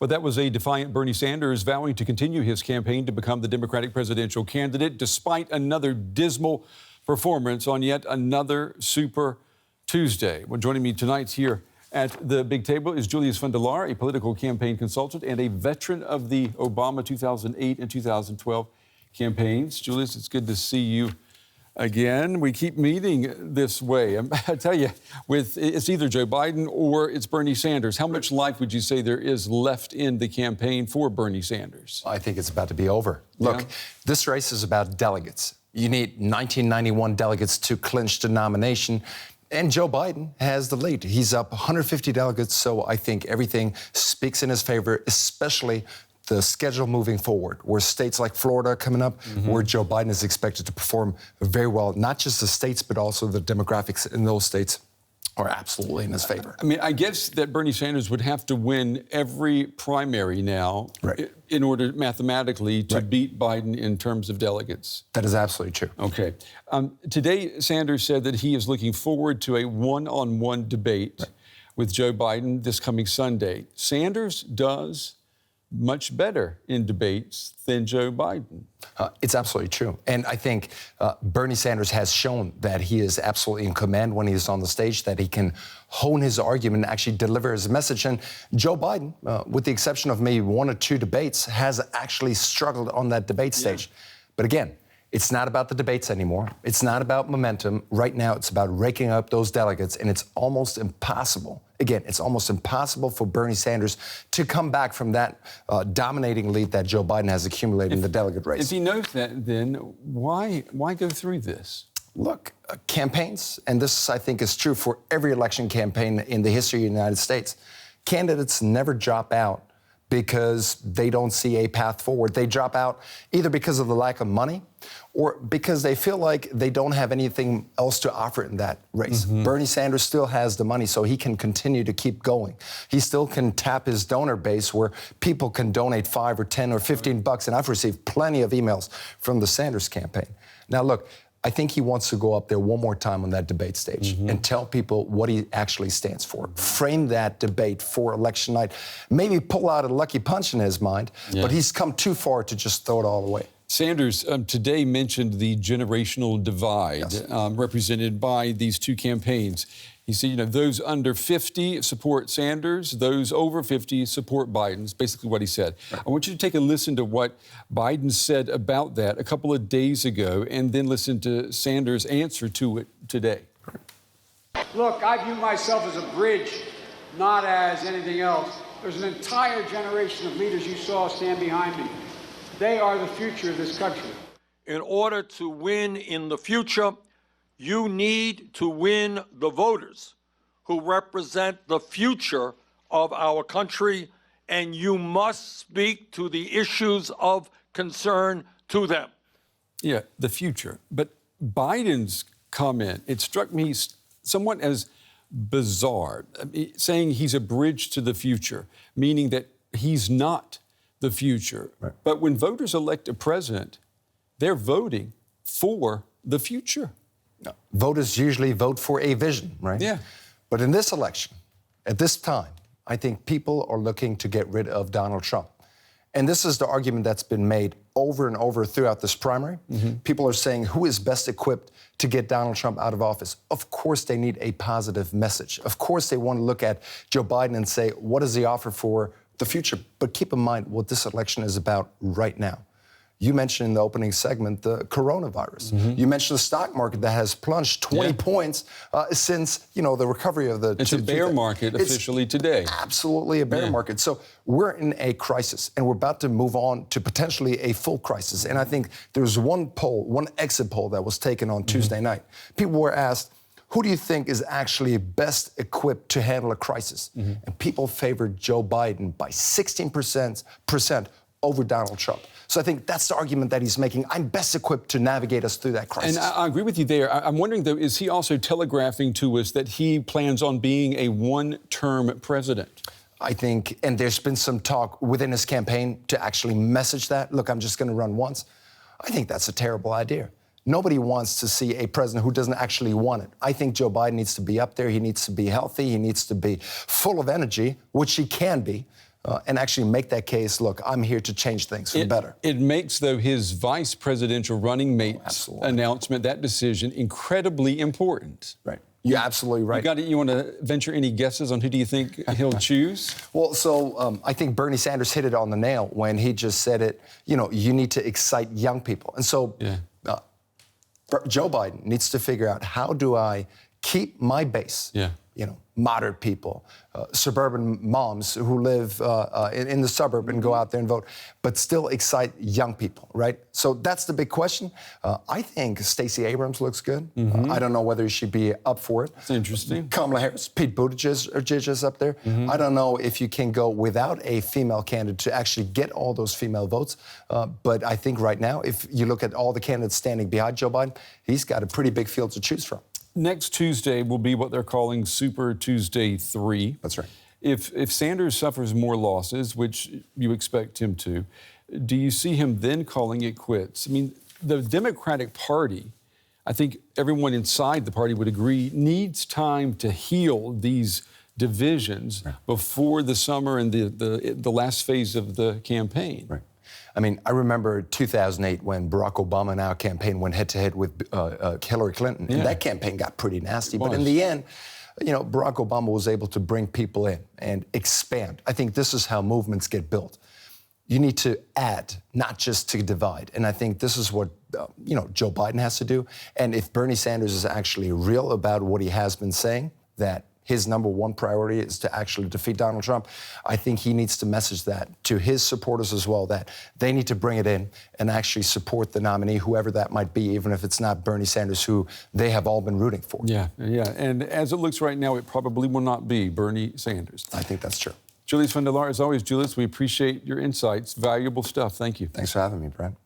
Well, that was a defiant Bernie Sanders vowing to continue his campaign to become the Democratic presidential candidate, despite another dismal performance on yet another Super Tuesday. Well, joining me tonight here at the big table is Julius von der Laar, a political campaign consultant and a veteran of the Obama 2008 and 2012 campaigns. Julius, it's good to see you again. We keep meeting this way. I tell you, it's either Joe Biden or it's Bernie Sanders. How much life would you say there is left in the campaign for Bernie Sanders? I think it's about to be over. Look, this race is about delegates. You need 1991 delegates to clinch the nomination. And Joe Biden has the lead. He's up 150 delegates, so I think everything speaks in his favor, especially the schedule moving forward, where states like Florida are coming up, where Joe Biden is expected to perform very well. Not just the states, but also the demographics in those states are absolutely in his favor. I mean, I guess that Bernie Sanders would have to win every primary now in order mathematically to beat Biden in terms of delegates. That is absolutely true. Okay. Today, Sanders said that he is looking forward to a one-on-one debate with Joe Biden this coming Sunday. Sanders does much better in debates than Joe Biden. It's absolutely true. And I think Bernie Sanders has shown that he is absolutely in command when he's on the stage, that he can hone his argument and actually deliver his message. And Joe Biden, with the exception of maybe one or two debates, has actually struggled on that debate stage. But again, it's not about the debates anymore. It's not about momentum. Right now, it's about raking up those delegates, and it's almost impossible. Again, it's almost impossible for Bernie Sanders to come back from that dominating lead that Joe Biden has accumulated in the delegate race. If he knows that, then why go through this? Look, campaigns, and this, I think, is true for every election campaign in the history of the United States, candidates never drop out because they don't see a path forward. They drop out either because of the lack of money or because they feel like they don't have anything else to offer in that race. Bernie Sanders still has the money, so he can continue to keep going. He still can tap his donor base where people can donate $5 or $10 or $15, and I've received plenty of emails from the Sanders campaign. Now, look, I think he wants to go up there one more time on that debate stage and tell people what he actually stands for. Frame that debate for election night. Maybe pull out a lucky punch in his mind, but he's come too far to just throw it all away. Sanders today mentioned the generational divide represented by these two campaigns. He said, those under 50 support Sanders, those over 50 support Biden. Is basically what he said. I want you to take a listen to what Biden said about that a couple of days ago and then listen to Sanders' answer to it today. Look, I view myself as a bridge, not as anything else. There's an entire generation of leaders you saw stand behind me. They are the future of this country. In order to win in the future, you need to win the voters who represent the future of our country, and you must speak to the issues of concern to them. Yeah, the future. But Biden's comment, it struck me somewhat as bizarre, saying he's a bridge to the future, meaning that he's not the future. But when voters elect a president, they're voting for the future. No. Voters usually vote for a vision, right? Yeah. But in this election, at this time, I think people are looking to get rid of Donald Trump. And this is the argument that's been made over and over throughout this primary. People are saying, who is best equipped to get Donald Trump out of office? Of course, they need a positive message. Of course, they want to look at Joe Biden and say, what does he offer for the future? But keep in mind what this election is about right now. You mentioned in the opening segment the coronavirus. You mentioned the stock market that has plunged 20 points since, the recovery of the... It's a bear market officially today. Absolutely a bear market. So we're in a crisis, and we're about to move on to potentially a full crisis. And I think there's one exit poll that was taken on Tuesday night. People were asked, who do you think is actually best equipped to handle a crisis? And people favored Joe Biden by 16% over Donald Trump. So I think that's the argument that he's making. I'm best equipped to navigate us through that crisis. And I agree with you there. I'm wondering, though, is he also telegraphing to us that he plans on being a one-term president? I think, and there's been some talk within his campaign to actually message that. Look, I'm just going to run once. I think that's a terrible idea. Nobody wants to see a president who doesn't actually want it. I think Joe Biden needs to be up there. He needs to be healthy. He needs to be full of energy, which he can be. and actually make that case, look, I'm here to change things for the better. It makes, though, his vice presidential running mate's Absolutely. announcement, that decision, incredibly important. Right. You're absolutely right. You want to venture any guesses on who do you think he'll choose? Well, so I think Bernie Sanders hit it on the nail when he just said it, you need to excite young people. And so Joe Biden needs to figure out, how do I keep my base, moderate people, suburban moms who live in the suburb and go out there and vote, but still excite young people, right? So that's the big question. I think Stacey Abrams looks good. I don't know whether she should be up for it. It's interesting. Kamala Harris, Pete Buttigieg is up there. I don't know if you can go without a female candidate to actually get all those female votes. But I think right now, if you look at all the candidates standing behind Joe Biden, he's got a pretty big field to choose from. Next Tuesday will be what they're calling Super Tuesday 3. That's right. If Sanders suffers more losses, which you expect him to, do you see him then calling it quits? I mean, the Democratic Party, I think everyone inside the party would agree, needs time to heal these divisions before the summer and the last phase of the campaign. Right. I mean, I remember 2008 when Barack Obama and our campaign went head-to-head with Hillary Clinton. And that campaign got pretty nasty. But in the end, Barack Obama was able to bring people in and expand. I think this is how movements get built. You need to add, not just to divide. And I think this is what, Joe Biden has to do. And if Bernie Sanders is actually real about what he has been saying, that his number one priority is to actually defeat Donald Trump, I think he needs to message that to his supporters as well, that they need to bring it in and actually support the nominee, whoever that might be, even if it's not Bernie Sanders, who they have all been rooting for. Yeah. And as it looks right now, it probably will not be Bernie Sanders. I think that's true. Julius von der Laar, as always, Julius, we appreciate your insights. Valuable stuff. Thank you. Thanks for having me, Brent.